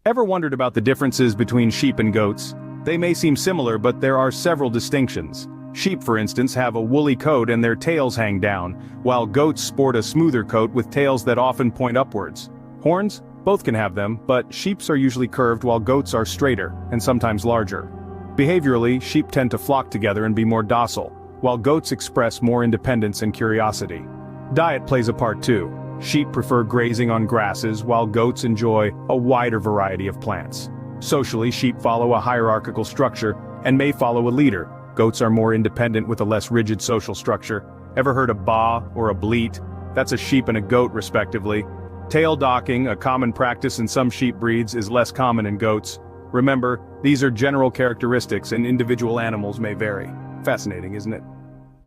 Ever wondered about the differences between sheep and goats? They may seem similar, but there are several distinctions. Sheep, for instance, have a woolly coat and their tails hang down, while goats sport a smoother coat with tails that often point upwards. Horns? Both can have them, but sheep's are usually curved while goats are straighter, and sometimes larger. Behaviorally, sheep tend to flock together and be more docile, while goats express more independence and curiosity. Diet plays a part too. Sheep prefer grazing on grasses, while goats enjoy a wider variety of plants. Socially, sheep follow a hierarchical structure and may follow a leader. Goats are more independent with a less rigid social structure. Ever heard a baa or a bleat? That's a sheep and a goat respectively. Tail docking, a common practice in some sheep breeds, is less common in goats. Remember, these are general characteristics and individual animals may vary. Fascinating, isn't it?